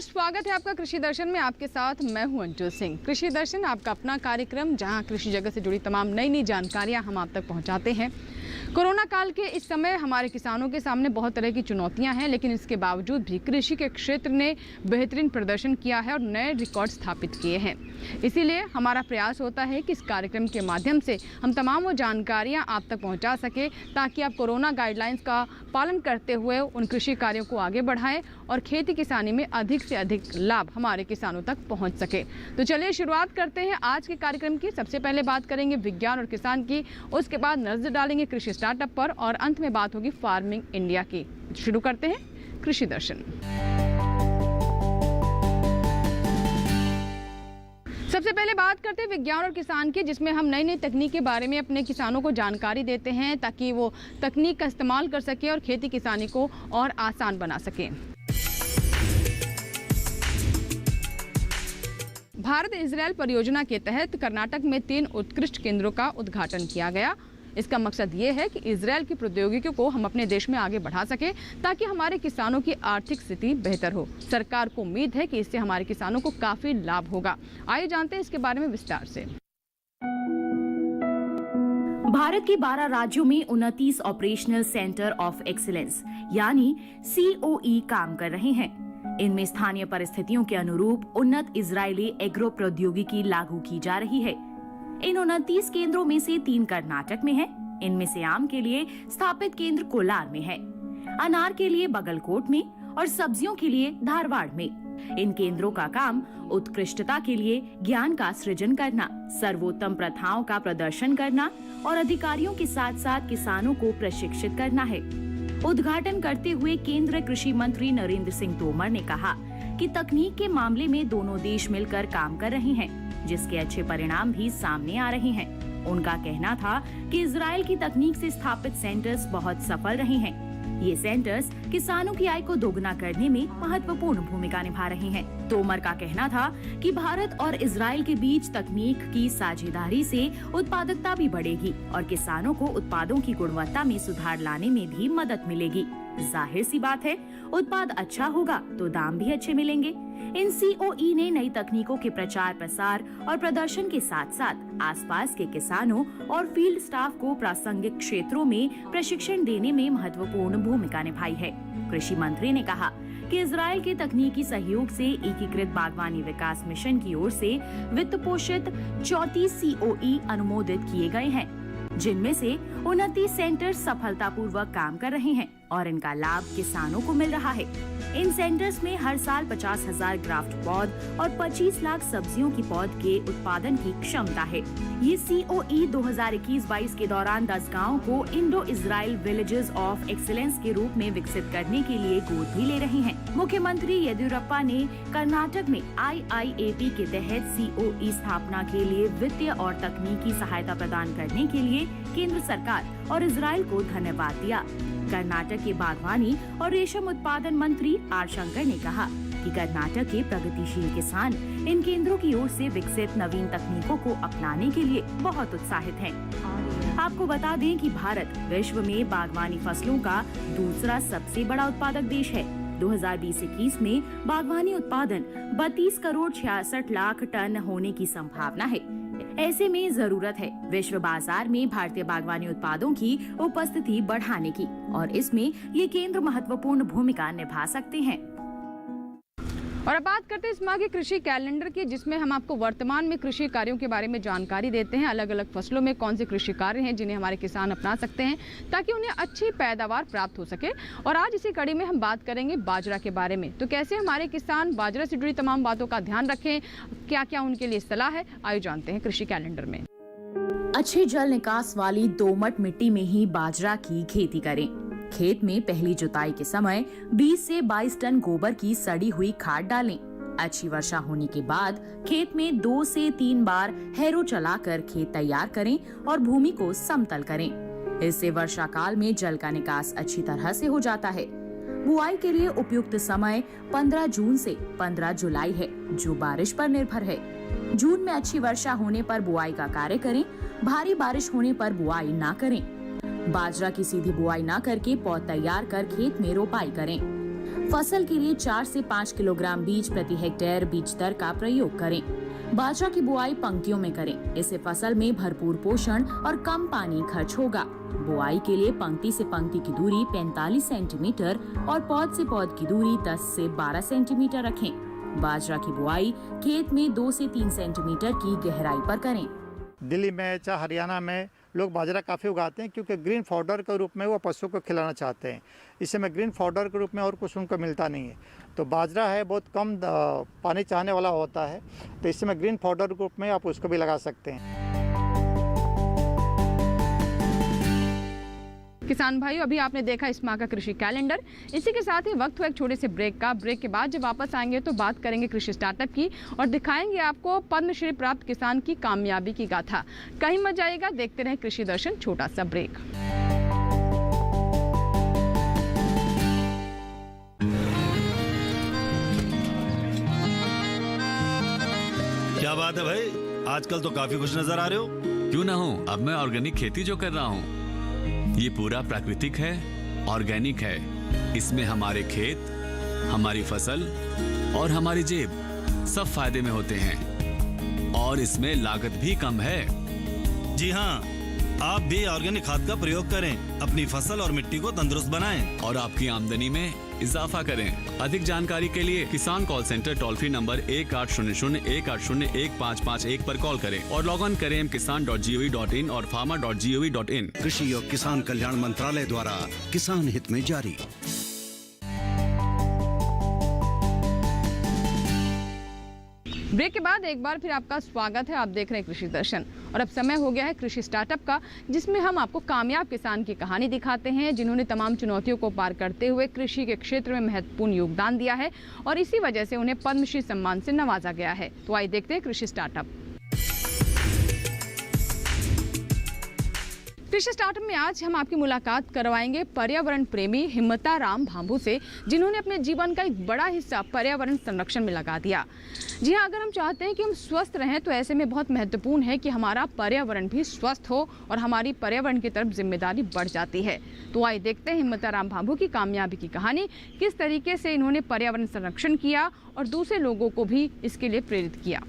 नमस्कार, स्वागत है आपका कृषि दर्शन में। आपके साथ मैं हूं अंजू सिंह। कृषि दर्शन आपका अपना कार्यक्रम जहां कृषि जगत से जुड़ी तमाम नई जानकारियां हम आप तक पहुंचाते हैं। कोरोना काल के इस समय हमारे किसानों के सामने बहुत तरह की चुनौतियां हैं, लेकिन इसके बावजूद भी कृषि के क्षेत्र ने बेहतरीन प्रदर्शन किया है और नए रिकॉर्ड स्थापित किए हैं। इसीलिए हमारा प्रयास होता है कि इस कार्यक्रम के माध्यम से हम तमाम वो जानकारियां आप तक पहुंचा सके, ताकि आप कोरोना गाइडलाइंस का पालन करते हुए उन कृषि कार्यों को आगे बढ़ाएं और खेती किसानी में अधिक से अधिक लाभ हमारे किसानों तक पहुंच सके। तो चलिए शुरुआत करते हैं आज के कार्यक्रम की। सबसे पहले बात करेंगे विज्ञान और किसान की, उसके बाद नजर डालेंगे कृषि स्टार्टअप पर और अंत में बात होगी फार्मिंग इंडिया की। शुरू करते हैं कृषि दर्शन। सबसे पहले बात करते हैं विज्ञान और किसान की, जिसमें हम नई तकनीक के बारे में अपने किसानों को जानकारी देते हैं ताकि वो तकनीक का इस्तेमाल कर सके और खेती किसानी को और आसान बना सके। भारत इजराइल परियोजना के तहत कर्नाटक में 3 उत्कृष्ट केंद्रों का उद्घाटन किया गया। इसका मकसद ये है कि इजराइल की प्रौद्योगिकी को हम अपने देश में आगे बढ़ा सके, ताकि हमारे किसानों की आर्थिक स्थिति बेहतर हो। सरकार को उम्मीद है कि इससे हमारे किसानों को काफी लाभ होगा। आइए जानते हैं इसके बारे में विस्तार से। भारत के 12 राज्यों में 29 ऑपरेशनल सेंटर ऑफ एक्सीलेंस यानी COE काम कर रहे हैं। इनमें स्थानीय परिस्थितियों के अनुरूप उन्नत इजरायली एग्रो प्रौद्योगिकी लागू की जा रही है। इन 29 केंद्रों में से 3 कर्नाटक में है। इनमें से आम के लिए स्थापित केंद्र कोलार में है, अनार के लिए बगलकोट में और सब्जियों के लिए धारवाड़ में। इन केंद्रों का काम उत्कृष्टता के लिए ज्ञान का सृजन करना, सर्वोत्तम प्रथाओं का प्रदर्शन करना और अधिकारियों के साथ साथ किसानों को प्रशिक्षित करना है। उद्घाटन करते हुए केंद्रीय कृषि मंत्री नरेंद्र सिंह तोमर ने कहा कि तकनीक के मामले में दोनों देश मिलकर काम कर रहे हैं, जिसके अच्छे परिणाम भी सामने आ रहे हैं। उनका कहना था कि इजराइल की तकनीक से स्थापित सेंटर्स बहुत सफल रहे हैं। ये सेंटर्स किसानों की आय को दोगुना करने में महत्वपूर्ण भूमिका निभा रहे हैं। तोमर का कहना था कि भारत और इजराइल के बीच तकनीक की साझेदारी से उत्पादकता भी बढ़ेगी और किसानों को उत्पादों की गुणवत्ता में सुधार लाने में भी मदद मिलेगी। जाहिर सी बात है, उत्पाद अच्छा होगा तो दाम भी अच्छे मिलेंगे। इन COE ने नई तकनीकों के प्रचार प्रसार और प्रदर्शन के साथ साथ आसपास के किसानों और फील्ड स्टाफ को प्रासंगिक क्षेत्रों में प्रशिक्षण देने में महत्वपूर्ण भूमिका निभाई है। कृषि मंत्री ने कहा कि इजराइल के तकनीकी सहयोग से एकीकृत बागवानी विकास मिशन की ओर से वित्त पोषित 34 COE अनुमोदित किए गए हैं, जिनमें से 29 सेंटर सफलतापूर्वक काम कर रहे हैं और इनका लाभ किसानों को मिल रहा है। इन सेंटर्स में हर साल 50,000 ग्राफ्ट पौध और 25 लाख सब्जियों की पौध के उत्पादन की क्षमता है। ये COE 2021-22 के दौरान 10 गाँव को Indo Israel villages of excellence के रूप में विकसित करने के लिए गोद भी ले रहे हैं। मुख्यमंत्री येदियुरप्पा ने कर्नाटक में IIAP के तहत COE स्थापना के लिए वित्तीय और तकनीकी सहायता प्रदान करने के लिए केंद्र सरकार और इजराइल को धन्यवाद दिया। कर्नाटक के बागवानी और रेशम उत्पादन मंत्री R शंकर ने कहा कि कर्नाटक के प्रगतिशील किसान इन केंद्रों की ओर से विकसित नवीन तकनीकों को अपनाने के लिए बहुत उत्साहित हैं। आपको बता दें कि भारत विश्व में बागवानी फसलों का दूसरा सबसे बड़ा उत्पादक देश है। 2020-21 में बागवानी उत्पादन 32 करोड़ 66 लाख टन होने की संभावना है। ऐसे में जरूरत है विश्व बाजार में भारतीय बागवानी उत्पादों की उपस्थिति बढ़ाने की और इसमें ये केंद्र महत्वपूर्ण भूमिका निभा सकते हैं। और अब बात करते हैं इस माह के कृषि कैलेंडर की, जिसमें हम आपको वर्तमान में कृषि कार्यों के बारे में जानकारी देते हैं। अलग अलग फसलों में कौन से कृषि कार्य हैं जिन्हें हमारे किसान अपना सकते हैं ताकि उन्हें अच्छी पैदावार प्राप्त हो सके। और आज इसी कड़ी में हम बात करेंगे बाजरा के बारे में। तो कैसे हमारे किसान बाजरा से जुड़ी तमाम बातों का ध्यान रखें, क्या क्या उनके लिए सलाह है, आइए जानते हैं कृषि कैलेंडर में। अच्छे जल निकास वाली दोमट मिट्टी में ही बाजरा की खेती करें। खेत में पहली जुताई के समय 20 से 22 टन गोबर की सड़ी हुई खाद डालें। अच्छी वर्षा होने के बाद खेत में 2 से 3 बार हैरो चलाकर खेत तैयार करें और भूमि को समतल करें। इससे वर्षा काल में जल का निकास अच्छी तरह से हो जाता है। बुआई के लिए उपयुक्त समय 15 जून से 15 जुलाई है, जो बारिश पर निर्भर है। जून में अच्छी वर्षा होने पर बुआई का कार्य करें। भारी बारिश होने पर बुआई ना करें। बाजरा की सीधी बुआई ना करके पौध तैयार कर खेत में रोपाई करें। फसल के लिए 4 से 5 किलोग्राम बीज प्रति हेक्टेयर बीज दर का प्रयोग करें। बाजरा की बुआई पंक्तियों में करें। इससे फसल में भरपूर पोषण और कम पानी खर्च होगा। बुआई के लिए पंक्ति से पंक्ति की दूरी 45 सेंटीमीटर और पौध से पौध की दूरी 10 से 12 सेंटीमीटर रखें। बाजरा की बुआई खेत में 2 से 3 सेंटीमीटर की गहराई पर करें। दिल्ली में चाहे हरियाणा में लोग बाजरा काफ़ी उगाते हैं, क्योंकि ग्रीन पाउडर के रूप में वो पशुओं को खिलाना चाहते हैं। इस समय ग्रीन पाउडर के रूप में और कुछ उनको मिलता नहीं है। तो बाजरा है बहुत कम पानी चाहने वाला होता है, तो इस समय ग्रीन पाउडर के रूप में आप उसको भी लगा सकते हैं। किसान भाइयों, अभी आपने देखा इस माह का कृषि कैलेंडर। इसी के साथ ही वक्त हुआ एक छोटे से ब्रेक का। ब्रेक के बाद जब वापस आएंगे तो बात करेंगे कृषि स्टार्टअप की और दिखाएंगे आपको पद्मश्री प्राप्त किसान की कामयाबी की गाथा। कहीं मत जाइएगा, देखते रहें कृषि दर्शन। छोटा सा ब्रेक। क्या बात है भाई, आजकल तो काफी खुश नजर आ रहे हो। क्यों ना हो, अब मैं ऑर्गेनिक खेती जो कर रहा हूँ ये पूरा प्राकृतिक है, ऑर्गेनिक है। इसमें हमारे खेत, हमारी फसल और हमारी जेब सब फायदे में होते हैं और इसमें लागत भी कम है। जी हाँ, आप भी ऑर्गेनिक खाद का प्रयोग करें, अपनी फसल और मिट्टी को तंदुरुस्त बनाएं और आपकी आमदनी में इजाफा करें। अधिक जानकारी के लिए किसान call centre toll free number 1800-180-1551 पर कॉल करें और लॉग ऑन करें kisan.gov.in और farmer.gov.in। कृषि और किसान कल्याण मंत्रालय द्वारा किसान हित में जारी। ब्रेक के बाद एक बार फिर आपका स्वागत है। आप देख रहे हैं कृषि दर्शन और अब समय हो गया है कृषि स्टार्टअप का, जिसमें हम आपको कामयाब किसान की कहानी दिखाते हैं, जिन्होंने तमाम चुनौतियों को पार करते हुए कृषि के क्षेत्र में महत्वपूर्ण योगदान दिया है और इसी वजह से उन्हें पद्मश्री सम्मान से नवाजा गया है। तो आइए देखते हैं कृषि स्टार्टअप। कृषि स्टार्टअप में आज हम आपकी मुलाकात करवाएंगे पर्यावरण प्रेमी हिम्मताराम भांबू से, जिन्होंने अपने जीवन का एक बड़ा हिस्सा पर्यावरण संरक्षण में लगा दिया। जी हाँ, अगर हम चाहते हैं कि हम स्वस्थ रहें तो ऐसे में बहुत महत्वपूर्ण है कि हमारा पर्यावरण भी स्वस्थ हो और हमारी पर्यावरण की तरफ जिम्मेदारी बढ़ जाती है। तो आइए देखते हैं हिम्मताराम भांबू की कामयाबी की कहानी, किस तरीके से इन्होंने पर्यावरण संरक्षण किया और दूसरे लोगों को भी इसके लिए प्रेरित किया।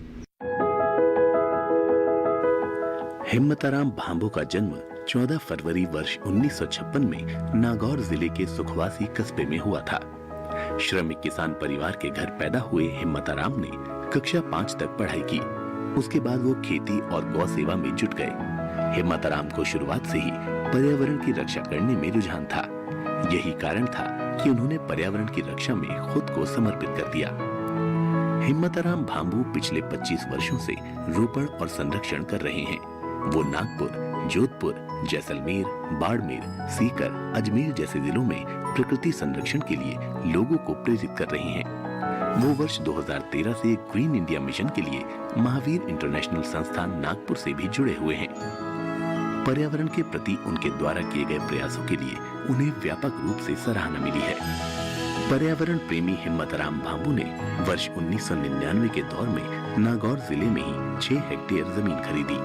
हिम्मताराम भांबू का जन्म 14 फरवरी वर्ष 1956 में नागौर जिले के सुखवासी कस्बे में हुआ था। श्रमिक किसान परिवार के घर पैदा हुए हिम्मताराम ने कक्षा 5 तक पढ़ाई की। उसके बाद वो खेती और गौ सेवा में जुट गए। हिम्मताराम को शुरुआत से ही पर्यावरण की रक्षा करने में रुझान था। यही कारण था कि उन्होंने पर्यावरण की रक्षा में खुद को समर्पित कर दिया। हिम्मताराम भांबू पिछले 25 वर्षों से रोपण और संरक्षण कर रहे हैं। वो नागपुर, जोधपुर, जैसलमेर, बाड़मेर, सीकर, अजमेर जैसे जिलों में प्रकृति संरक्षण के लिए लोगों को प्रेरित कर रहे हैं। वो वर्ष 2013 से ग्रीन इंडिया मिशन के लिए महावीर इंटरनेशनल संस्थान नागपुर से भी जुड़े हुए हैं। पर्यावरण के प्रति उनके द्वारा किए गए प्रयासों के लिए उन्हें व्यापक रूप से सराहना मिली है। पर्यावरण प्रेमी हिम्मताराम भांबू ने वर्ष 1999 के दौर में नागौर जिले में ही 6 हेक्टेयर जमीन खरीदी।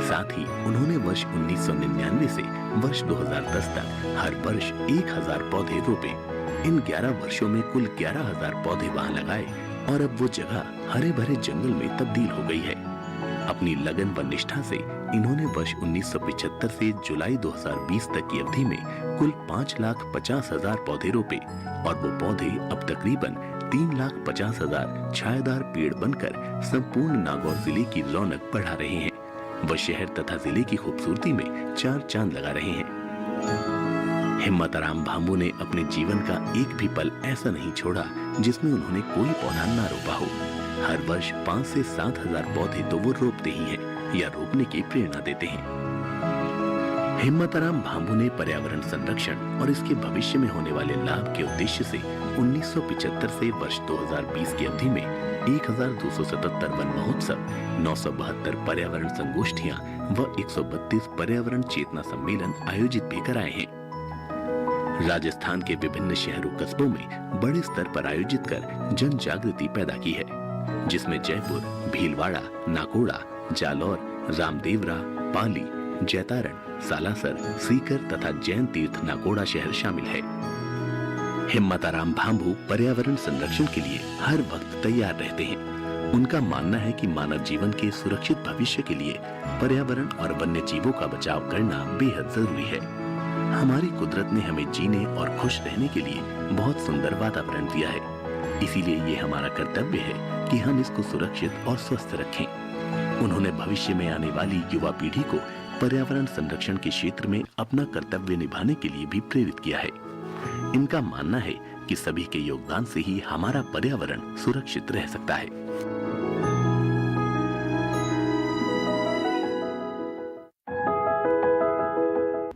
साथ ही उन्होंने वर्ष 1999 से वर्ष 2010 तक हर वर्ष 1000 पौधे रोपे। इन 11 वर्षों में कुल 11,000 पौधे वहां लगाए और अब वो जगह हरे भरे जंगल में तब्दील हो गई है। अपनी लगन व निष्ठा से इन्होंने वर्ष 1975 से जुलाई 2020 तक की अवधि में कुल 5,50,000 पौधे रोपे और वो पौधे अब तकरीबन 3,50,000 छायादार पेड़ बनकर संपूर्ण नागौर जिले की रौनक बढ़ा रहे हैं। वह शहर तथा जिले की खूबसूरती में 4 चांद लगा रहे हैं। हिम्मताराम भांबू ने अपने जीवन का एक भी पल ऐसा नहीं छोड़ा जिसमें उन्होंने कोई पौधा ना रोपा हो। हर वर्ष 5 से 7,000 पौधे तो वो रोपते ही हैं या रोपने की प्रेरणा देते हैं। हिम्मताराम भांबू ने पर्यावरण संरक्षण और इसके भविष्य में होने वाले लाभ के उद्देश्य से 1975 से वर्ष 2020 की अवधि में 1277 वन महोत्सव, 972 पर्यावरण संगोष्ठियां व 132 पर्यावरण चेतना सम्मेलन आयोजित भी कराए हैं। राजस्थान के विभिन्न शहरों कस्बों में बड़े स्तर पर आयोजित कर जन जागृति पैदा की है, जिसमें जयपुर, भीलवाड़ा, नाकोड़ा, जालौर, रामदेवरा, पाली, जैतारण, सालासर, सीकर तथा जैन तीर्थ नाकोड़ा शहर शामिल है। हिम्मताराम भांभू पर्यावरण संरक्षण के लिए हर वक्त तैयार रहते हैं। उनका मानना है कि मानव जीवन के सुरक्षित भविष्य के लिए पर्यावरण और वन्य जीवों का बचाव करना बेहद जरूरी है। हमारी कुदरत ने हमें जीने और खुश रहने के लिए बहुत सुंदर वातावरण दिया है, इसीलिए ये हमारा कर्तव्य है कि हम इसको सुरक्षित और स्वस्थ रखें। उन्होंने भविष्य में आने वाली युवा पीढ़ी को पर्यावरण संरक्षण के क्षेत्र में अपना कर्तव्य निभाने के लिए भी प्रेरित किया है। इनका मानना है कि सभी के योगदान से ही हमारा पर्यावरण सुरक्षित रह सकता है।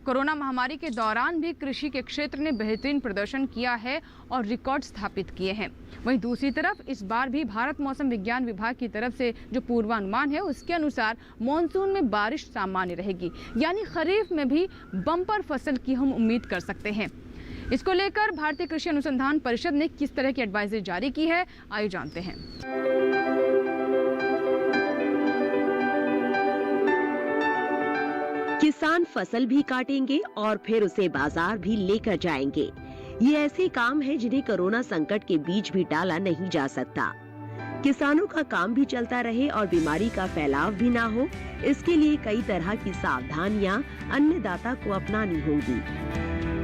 कोरोना महामारी के दौरान भी कृषि के क्षेत्र ने बेहतरीन प्रदर्शन किया है और रिकॉर्ड स्थापित किए हैं। वहीं दूसरी तरफ इस बार भी भारत मौसम विज्ञान विभाग की तरफ से जो पूर्वानुमान है उसके अनुसार मॉनसून में बारिश सामान्य रहेगी, यानी खरीफ में भी बम्पर फसल की हम उम्मीद कर सकते हैं। इसको लेकर भारतीय कृषि अनुसंधान परिषद ने किस तरह की एडवाइजरी जारी की है, आइए जानते हैं। किसान फसल भी काटेंगे और फिर उसे बाजार भी लेकर जाएंगे। ये ऐसे काम है जिन्हें कोरोना संकट के बीच भी टाला नहीं जा सकता। किसानों का काम भी चलता रहे और बीमारी का फैलाव भी ना हो, इसके लिए कई तरह की सावधानियां अन्नदाता को अपनानी होंगी,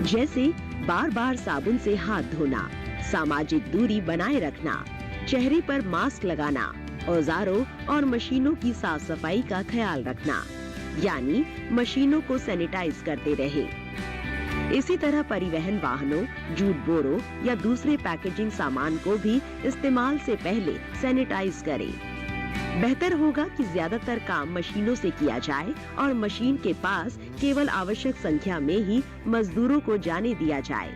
जैसे बार बार साबुन से हाथ धोना, सामाजिक दूरी बनाए रखना, चेहरे पर मास्क लगाना, औजारों और मशीनों की साफ सफाई का ख्याल रखना, यानी मशीनों को सैनिटाइज करते रहे। इसी तरह परिवहन वाहनों, जूट बोरों या दूसरे पैकेजिंग सामान को भी इस्तेमाल से पहले सैनिटाइज करें। बेहतर होगा कि ज्यादातर काम मशीनों से किया जाए और मशीन के पास केवल आवश्यक संख्या में ही मजदूरों को जाने दिया जाए।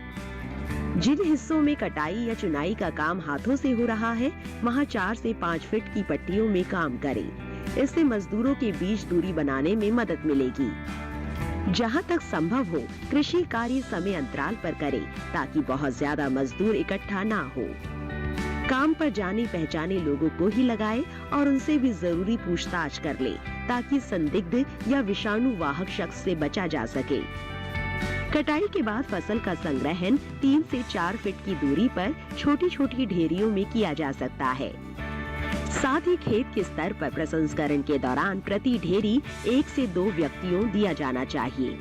जिन हिस्सों में कटाई या चुनाई का काम हाथों से हो रहा है, वहां 4 से 5 फीट की पट्टियों में काम करें। इससे मजदूरों के बीच दूरी बनाने में मदद मिलेगी। जहां तक संभव हो, कृषि कार्य समय अंतराल पर करें ताकि बहुत ज्यादा मजदूर इकट्ठा ना हो। काम पर जाने पहचाने लोगों को ही लगाए और उनसे भी जरूरी पूछताछ कर ले ताकि संदिग्ध या विषाणु वाहक शख्स से बचा जा सके। कटाई के बाद फसल का संग्रहण 3 से 4 फीट की दूरी पर छोटी छोटी ढेरियों में किया जा सकता है। साथ ही खेत के स्तर पर प्रसंस्करण के दौरान प्रति ढेरी 1 से 2 व्यक्तियों दिया जाना चाहिए।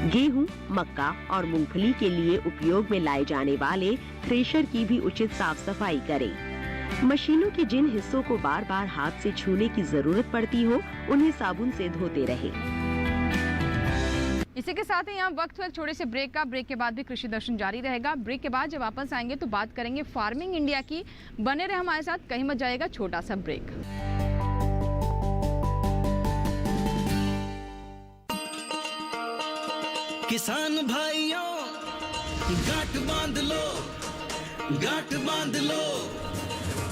गेहूं, मक्का और मूंगफली के लिए उपयोग में लाए जाने वाले थ्रेशर की भी उचित साफ सफाई करें। मशीनों के जिन हिस्सों को बार बार हाथ से छूने की जरूरत पड़ती हो, उन्हें साबुन से धोते रहें। इसी के साथ ही यहाँ वक्त छोटे से ब्रेक का। ब्रेक के बाद भी कृषि दर्शन जारी रहेगा। ब्रेक के बाद जब वापस आएंगे तो बात करेंगे फार्मिंग इंडिया की। बने रहे हमारे साथ, कहीं मत जाएगा, छोटा सा ब्रेक। किसान भाइयों गांठ बांध लो, गांठ बांध लो,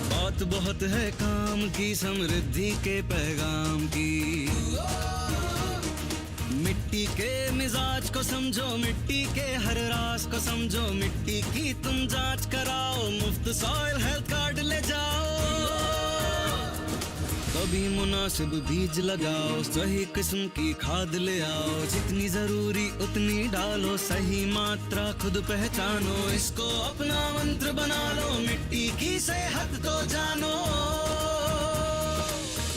बात बहुत है काम की, समृद्धि के पैगाम की। मिट्टी के मिजाज को समझो, मिट्टी के हर राज को समझो, मिट्टी की तुम जांच कराओ, मुफ्त सॉइल हेल्थ कार्ड ले जाओ। कभी मुनासिब बीज लगाओ, सही किस्म की खाद ले आओ, जितनी जरूरी उतनी डालो, सही मात्रा खुद पहचानो, इसको अपना मंत्र बना लो, मिट्टी की सेहत को जानो।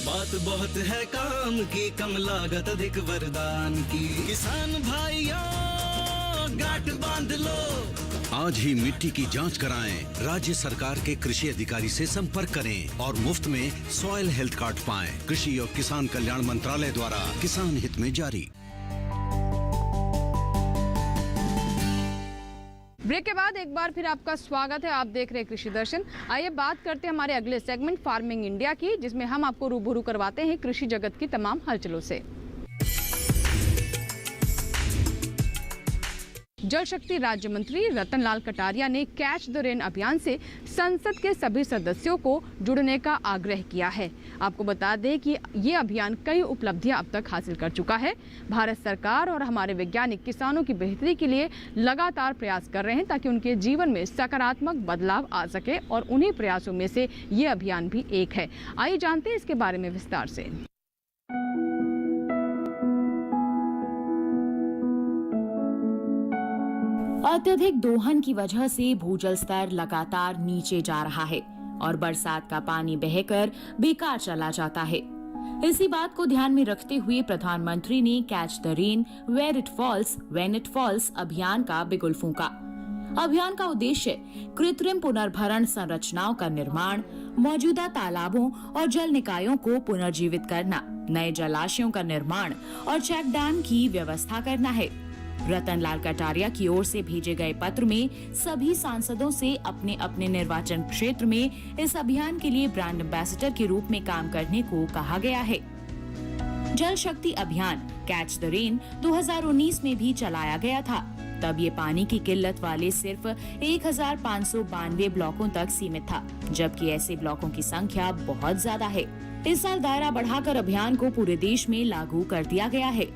बात बहुत है काम की, कम लागत अधिक वरदान की। किसान भाइयों गांठ बांध लो, आज ही मिट्टी की जांच कराएं। राज्य सरकार के कृषि अधिकारी से संपर्क करें और मुफ्त में सॉइल हेल्थ कार्ड पाएं। कृषि और किसान कल्याण मंत्रालय द्वारा किसान हित में जारी। ब्रेक के बाद एक बार फिर आपका स्वागत है। आप देख रहे हैं कृषि दर्शन। आइए बात करते हैं हमारे अगले सेगमेंट फार्मिंग इंडिया की, जिसमें हम आपको रूबरू करवाते हैं कृषि जगत की तमाम हलचलों से। जल शक्ति राज्य मंत्री रतनलाल कटारिया ने कैच द रेन अभियान से संसद के सभी सदस्यों को जुड़ने का आग्रह किया है। आपको बता दें कि ये अभियान कई उपलब्धियां अब तक हासिल कर चुका है। भारत सरकार और हमारे वैज्ञानिक किसानों की बेहतरी के लिए लगातार प्रयास कर रहे हैं ताकि उनके जीवन में सकारात्मक बदलाव आ सके, और उन्हीं प्रयासों में से ये अभियान भी एक है। आइए जानते हैं इसके बारे में विस्तार से। अत्यधिक दोहन की वजह से भूजल स्तर लगातार नीचे जा रहा है और बरसात का पानी बहकर बेकार चला जाता है। इसी बात को ध्यान में रखते हुए प्रधानमंत्री ने catch the rain where it falls when it falls अभियान का बिगुल फूंका। अभियान का उद्देश्य कृत्रिम पुनर्भरण संरचनाओं का निर्माण, मौजूदा तालाबों और जल निकायों को पुनर्जीवित करना, नए जलाशयों का निर्माण और चेक डैम की व्यवस्था करना है। रतन लाल कटारिया की ओर से भेजे गए पत्र में सभी सांसदों से अपने अपने निर्वाचन क्षेत्र में इस अभियान के लिए ब्रांड एम्बेसडर के रूप में काम करने को कहा गया है। जल शक्ति अभियान कैच द रेन 2019 में भी चलाया गया था। तब ये पानी की किल्लत वाले सिर्फ 1592 ब्लॉकों तक सीमित था, जबकि ऐसे ब्लॉकों की संख्या बहुत ज्यादा है। इस साल दायरा बढ़ाकर अभियान को पूरे देश में लागू कर दिया गया है।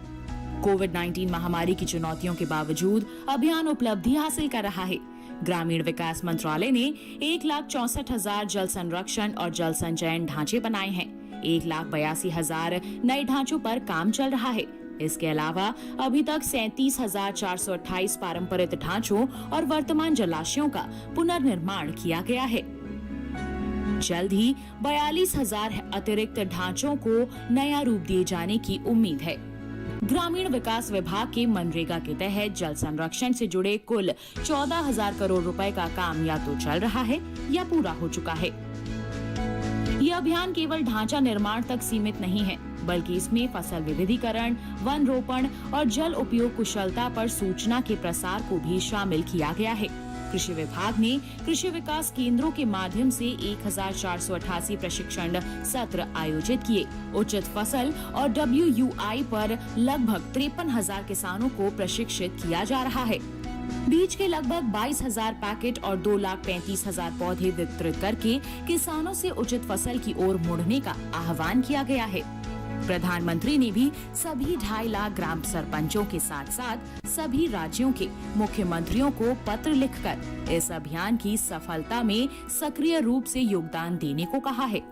कोविड-19 महामारी की चुनौतियों के बावजूद अभियान उपलब्धि हासिल कर रहा है। ग्रामीण विकास मंत्रालय ने 1,64,000 जल संरक्षण और जल संचयन ढांचे बनाए हैं। 1,82,000 नए ढांचों पर काम चल रहा है। इसके अलावा अभी तक 37,428 पारंपरिक ढांचों और वर्तमान जलाशयों का पुनर्निर्माण किया गया है। जल्द ही 42,000 अतिरिक्त ढांचों को नया रूप दिए जाने की उम्मीद है। ग्रामीण विकास विभाग के मनरेगा के तहत जल संरक्षण से जुड़े कुल 14,000 करोड़ रुपए का काम या तो चल रहा है या पूरा हो चुका है। ये अभियान केवल ढांचा निर्माण तक सीमित नहीं है, बल्कि इसमें फसल विविधीकरण, वन रोपण और जल उपयोग कुशलता पर सूचना के प्रसार को भी शामिल किया गया है। कृषि विभाग ने कृषि विकास केंद्रों के माध्यम से 1,488 प्रशिक्षण सत्र आयोजित किए। उचित फसल और WUI पर लगभग 53,000 किसानों को प्रशिक्षित किया जा रहा है। बीज के लगभग 22,000 पैकेट और 2,35,000 पौधे वितरित करके किसानों से उचित फसल की ओर मुड़ने का आह्वान किया गया है। प्रधानमंत्री ने भी सभी 2.5 लाख ग्राम सरपंचों के साथ साथ सभी राज्यों के मुख्यमंत्रियों को पत्र लिखकर इस अभियान की सफलता में सक्रिय रूप से योगदान देने को कहा है।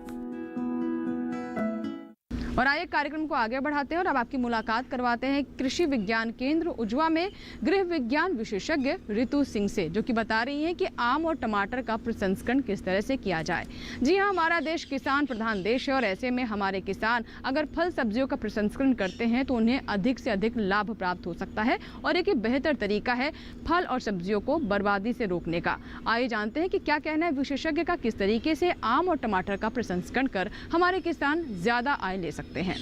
और आइए कार्यक्रम को आगे बढ़ाते हैं और अब आपकी मुलाकात करवाते हैं कृषि विज्ञान केंद्र उजवा में गृह विज्ञान विशेषज्ञ ऋतु सिंह से, जो कि बता रही हैं कि आम और टमाटर का प्रसंस्करण किस तरह से किया जाए। जी हाँ, हमारा देश किसान प्रधान देश है और ऐसे में हमारे किसान अगर फल सब्जियों का प्रसंस्करण करते हैं तो उन्हें अधिक से अधिक लाभ प्राप्त हो सकता है और एक बेहतर तरीका है फल और सब्जियों को बर्बादी से रोकने का। आइए जानते हैं कि क्या कहना है विशेषज्ञ का, किस तरीके से आम और टमाटर का प्रसंस्करण कर हमारे किसान ज्यादा आय ले सकते हैं।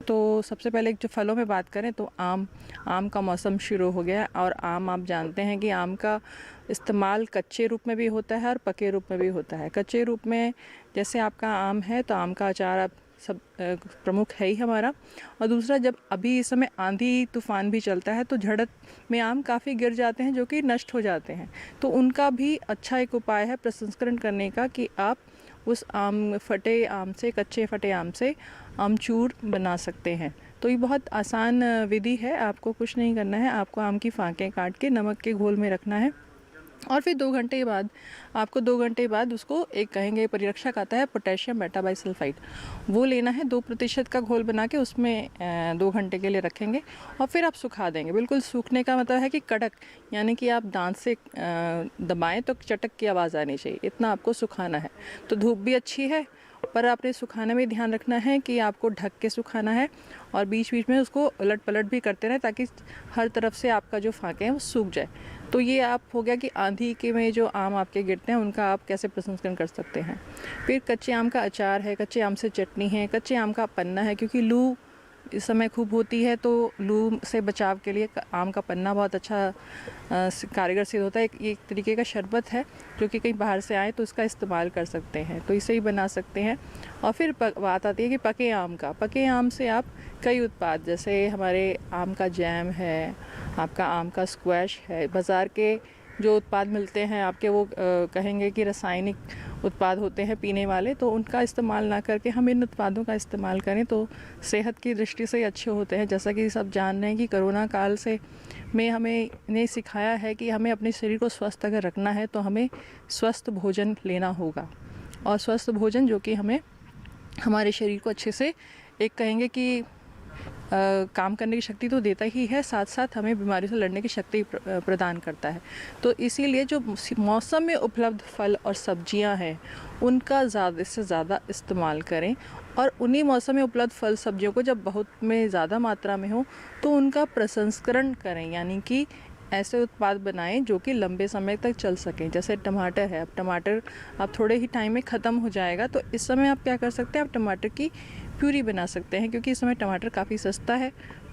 तो सबसे पहले जो फलों में बात करें तो आम का मौसम शुरू हो गया और आम आप जानते हैं कि आम का इस्तेमाल कच्चे रूप में भी होता है और पके रूप में भी होता है। कच्चे रूप में जैसे आपका आम है तो आम का अचार आप सब प्रमुख है ही हमारा। और दूसरा, जब अभी इस समय आंधी तूफान भी चलता है तो झड़प में आम काफ़ी गिर जाते हैं जो कि नष्ट हो जाते हैं, तो उनका भी अच्छा एक उपाय है प्रसंस्करण करने का कि आप उस फटे आम से, कच्चे फटे आम से आमचूर बना सकते हैं। तो ये बहुत आसान विधि है, आपको कुछ नहीं करना है। आपको आम की फांकें काट के नमक के घोल में रखना है और फिर 2 घंटे बाद आपको 2 घंटे बाद उसको एक कहेंगे परिरक्षक आता है पोटेशियम मेटाबाइसल्फाइड, वो लेना है। 2% का घोल बना के उसमें 2 घंटे के लिए रखेंगे और फिर आप सुखा देंगे। बिल्कुल सूखने का मतलब है कि कड़क, यानी कि आप दांत से दबाएं तो चटक की आवाज़ आनी चाहिए, इतना आपको सुखाना है। तो धूप भी अच्छी है, पर आपने सुखाने में ध्यान रखना है कि आपको ढक के सुखाना है और बीच बीच में उसको उलट पलट भी करते रहें ताकि हर तरफ से आपका जो फाके हैं वो सूख जाए। तो ये आप हो गया कि आंधी के में जो आम आपके गिरते हैं उनका आप कैसे प्रसंस्करण कर सकते हैं। फिर कच्चे आम का अचार है, कच्चे आम से चटनी है, कच्चे आम का पन्ना है, क्योंकि लू इस समय खूब होती है तो लू से बचाव के लिए आम का पन्ना बहुत अच्छा कारगर सिद्ध होता है। एक तरीके का शरबत है जो कि कहीं बाहर से आए तो इसका इस्तेमाल कर सकते हैं, तो इसे ही बना सकते हैं। और फिर बात आती है कि पके आम का। पके आम से आप कई उत्पाद, जैसे हमारे आम का जैम है, आपका आम का स्क्वैश है, बाज़ार के जो उत्पाद मिलते हैं आपके वो कहेंगे कि रासायनिक उत्पाद होते हैं पीने वाले, तो उनका इस्तेमाल ना करके हम इन उत्पादों का इस्तेमाल करें तो सेहत की दृष्टि से अच्छे होते हैं। जैसा कि सब जान रहे हैं कि कोरोना काल से हमें इन्हें सिखाया है कि हमें अपने शरीर को स्वस्थ अगर रखना है तो हमें स्वस्थ भोजन लेना होगा, और स्वस्थ भोजन जो कि हमें हमारे शरीर को अच्छे से एक कहेंगे कि काम करने की शक्ति तो देता ही है, साथ साथ हमें बीमारियों से लड़ने की शक्ति प्रदान करता है। तो इसीलिए जो मौसम में उपलब्ध फल और सब्जियां हैं उनका ज़्यादा से ज़्यादा इस्तेमाल करें, और उन्हीं मौसम में उपलब्ध फल सब्जियों को जब बहुत में ज़्यादा मात्रा में हो तो उनका प्रसंस्करण करें, यानी कि ऐसे उत्पाद बनाएं जो कि लंबे समय तक चल सकें। जैसे टमाटर है, अब टमाटर आप थोड़े ही टाइम में ख़त्म हो जाएगा, तो इस समय आप क्या कर सकते हैं, आप टमाटर की प्यूरी बना सकते हैं, क्योंकि इस समय टमाटर काफ़ी सस्ता है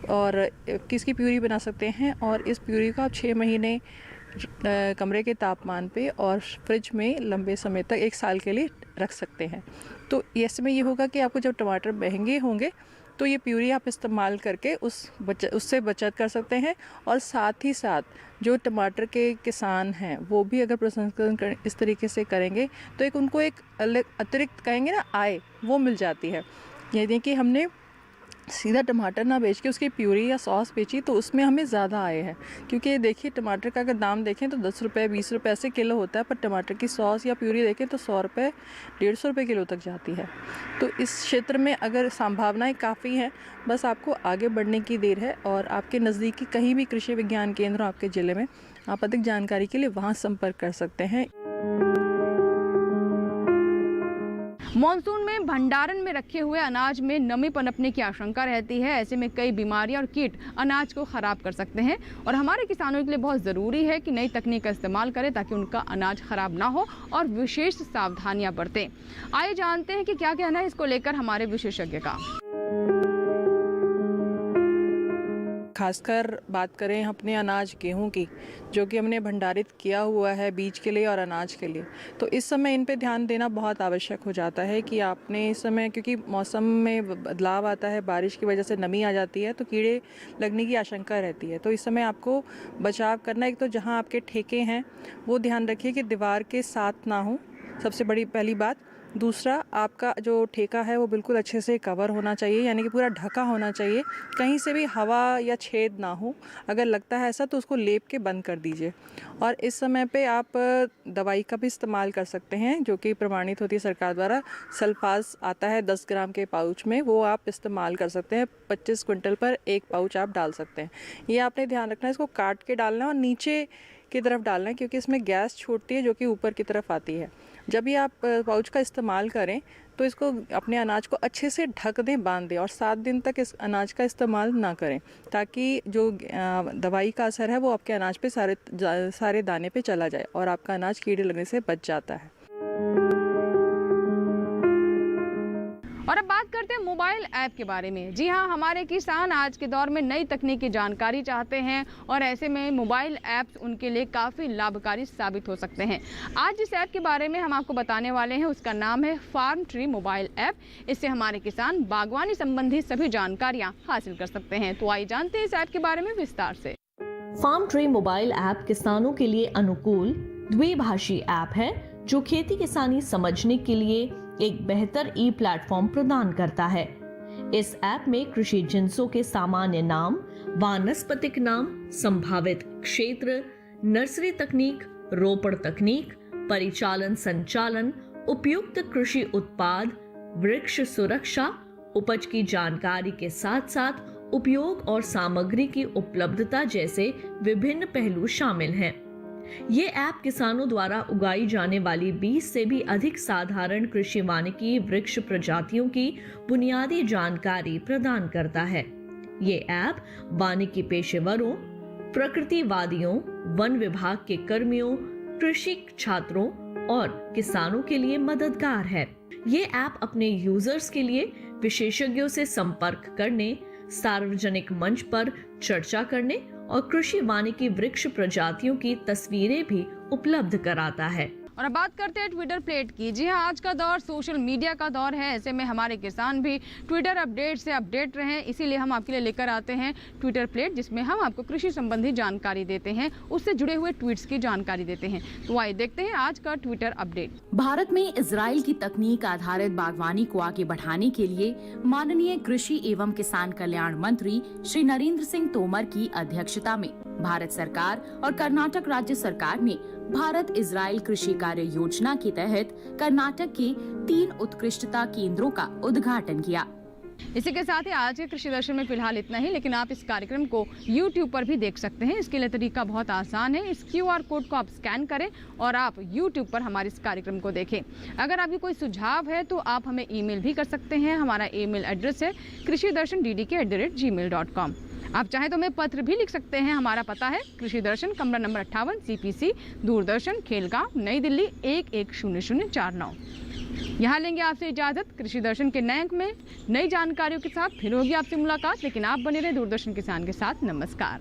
और किसकी प्यूरी बना सकते हैं। और इस प्यूरी को आप 6 महीने कमरे के तापमान पे और फ्रिज में लंबे समय तक 1 साल के लिए रख सकते हैं। तो इसमें ये होगा कि आपको जब टमाटर महंगे होंगे तो ये प्यूरी आप इस्तेमाल करके उससे बचत कर सकते हैं, और साथ ही साथ जो टमाटर के किसान हैं वो भी अगर प्रसंस्करण इस तरीके से करेंगे तो एक उनको एक अलग अतिरिक्त कहेंगे ना आय, वो मिल जाती है। यानी कि हमने सीधा टमाटर ना बेच के उसकी प्यूरी या सॉस बेची तो उसमें हमें ज़्यादा आए हैं, क्योंकि देखिए टमाटर का अगर दाम देखें तो 10 रुपये 20 रुपये ऐसे किलो होता है, पर टमाटर की सॉस या प्यूरी देखें तो 100 रुपये 150 रुपये किलो तक जाती है। तो इस क्षेत्र में अगर संभावनाएं काफ़ी हैं, बस आपको आगे बढ़ने की देर है, और आपके नज़दीकी कहीं भी कृषि विज्ञान केंद्र आपके ज़िले में, आप अधिक जानकारी के लिए वहाँ संपर्क कर सकते हैं। मॉनसून में भंडारण में रखे हुए अनाज में नमी पनपने की आशंका रहती है। ऐसे में कई बीमारियां और कीट अनाज को खराब कर सकते हैं, और हमारे किसानों के लिए बहुत ज़रूरी है कि नई तकनीक का इस्तेमाल करें ताकि उनका अनाज खराब ना हो और विशेष सावधानियां बरतें। आइए जानते हैं कि क्या कहना है इसको लेकर हमारे विशेषज्ञ का। खासकर बात करें अपने अनाज गेहूं की, जो कि हमने भंडारित किया हुआ है बीज के लिए और अनाज के लिए, तो इस समय इन पे ध्यान देना बहुत आवश्यक हो जाता है कि आपने इस समय, क्योंकि मौसम में बदलाव आता है, बारिश की वजह से नमी आ जाती है तो कीड़े लगने की आशंका रहती है। तो इस समय आपको बचाव करना, एक तो जहाँ आपके ठेके हैं वो ध्यान रखिए कि दीवार के साथ ना हो, सबसे बड़ी पहली बात। दूसरा, आपका जो ठेका है वो बिल्कुल अच्छे से कवर होना चाहिए, यानी कि पूरा ढका होना चाहिए, कहीं से भी हवा या छेद ना हो। अगर लगता है ऐसा तो उसको लेप के बंद कर दीजिए। और इस समय पे आप दवाई का भी इस्तेमाल कर सकते हैं जो कि प्रमाणित होती है सरकार द्वारा। सल्फास आता है 10 ग्राम के पाउच में, वो आप इस्तेमाल कर सकते हैं। 25 क्विंटल पर 1 पाउच आप डाल सकते हैं। ये आपने ध्यान रखना है, इसको काट के डालना है और नीचे की तरफ डालना है, क्योंकि इसमें गैस छूटती है जो कि ऊपर की तरफ आती है। जब भी आप पाउच का इस्तेमाल करें तो इसको अपने अनाज को अच्छे से ढक दें, बांध दें, और 7 दिन तक इस अनाज का इस्तेमाल ना करें, ताकि जो दवाई का असर है वो आपके अनाज पे सारे दाने पे चला जाए और आपका अनाज कीड़े लगने से बच जाता है। और अब बात करते हैं मोबाइल ऐप के बारे में। जी हाँ, हमारे किसान आज के दौर में नई तकनीक की जानकारी चाहते हैं, और ऐसे में मोबाइल ऐप्स उनके लिए काफ़ी लाभकारी साबित हो सकते हैं। आज जिस ऐप के बारे में हम आपको बताने वाले हैं उसका नाम है फार्म ट्री मोबाइल ऐप। इससे हमारे किसान बागवानी संबंधी सभी जानकारियाँ हासिल कर सकते हैं। तो आइए जानते हैं इस ऐप के बारे में विस्तार से। फार्म ट्री मोबाइल ऐप किसानों के लिए अनुकूल द्विभाषी ऐप है जो खेती किसानी समझने के लिए एक बेहतर ई प्लेटफॉर्म प्रदान करता है। इस ऐप में कृषि जिंसों के सामान्य नाम, वानस्पतिक नाम, संभावित क्षेत्र, नर्सरी तकनीक, रोपड़ तकनीक, परिचालन संचालन, उपयुक्त कृषि उत्पाद, वृक्ष सुरक्षा, उपज की जानकारी के साथ साथ उपयोग और सामग्री की उपलब्धता जैसे विभिन्न पहलू शामिल हैं। ये ऐप किसानों द्वारा उगाई जाने वाली 20 से भी अधिक साधारण कृषि वानिकी वृक्ष प्रजातियों की बुनियादी जानकारी प्रदान करता है। ये ऐप वानिकी पेशेवरों, प्रकृतिवादियों, वन विभाग के कर्मियों, कृषि छात्रों और किसानों के लिए मददगार है। ये ऐप अपने यूजर्स के लिए विशेषज्ञों से संपर्क करने, सार्वजनिक मंच पर चर्चा करने और कृषि वानिकी वृक्ष प्रजातियों की तस्वीरें भी उपलब्ध कराता है। और अब बात करते हैं ट्विटर प्लेट की। जी हाँ, आज का दौर सोशल मीडिया का दौर है। ऐसे में हमारे किसान भी ट्विटर अपडेट से अपडेट रहें, इसीलिए हम आपके लिए लेकर आते हैं ट्विटर प्लेट, जिसमें हम आपको कृषि संबंधी जानकारी देते हैं, उससे जुड़े हुए ट्वीट्स की जानकारी देते हैं। तो आइए देखते हैं आज का ट्विटर अपडेट। भारत में इजराइल की तकनीक आधारित बागवानी को आगे बढ़ाने के लिए माननीय कृषि एवं किसान कल्याण मंत्री श्री नरेंद्र सिंह तोमर की अध्यक्षता में भारत सरकार और कर्नाटक राज्य सरकार ने भारत इजराइल कृषि कार्य योजना के तहत कर्नाटक के 3 उत्कृष्टता केंद्रों का उद्घाटन किया। इसी के साथ ही आज के कृषि दर्शन में फिलहाल इतना ही, लेकिन आप इस कार्यक्रम को YouTube पर भी देख सकते हैं। इसके लिए तरीका बहुत आसान है। इस QR कोड को आप स्कैन करें और आप YouTube पर हमारे इस कार्यक्रम को देखें। अगर आपकी कोई सुझाव है तो आप हमें ईमेल भी कर सकते हैं। हमारा ईमेल एड्रेस है krishidarshan@ddk.com। आप चाहें तो हमें पत्र भी लिख सकते हैं। हमारा पता है कृषि दर्शन, कमरा नंबर 58, CPC, दूरदर्शन, खेलगांव, नई दिल्ली 110049। यहाँ लेंगे आपसे इजाजत। कृषि दर्शन के नए अंक में नई जानकारियों के साथ फिर होगी आपसे मुलाकात, लेकिन आप बने रहे दूरदर्शन किसान के साथ। नमस्कार।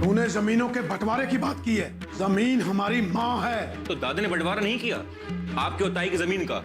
तूने जमीनों के बंटवारे की बात की है। जमीन हमारी माँ है। तो दादा ने बंटवारा नहीं किया आपके और ताई की जमीन का।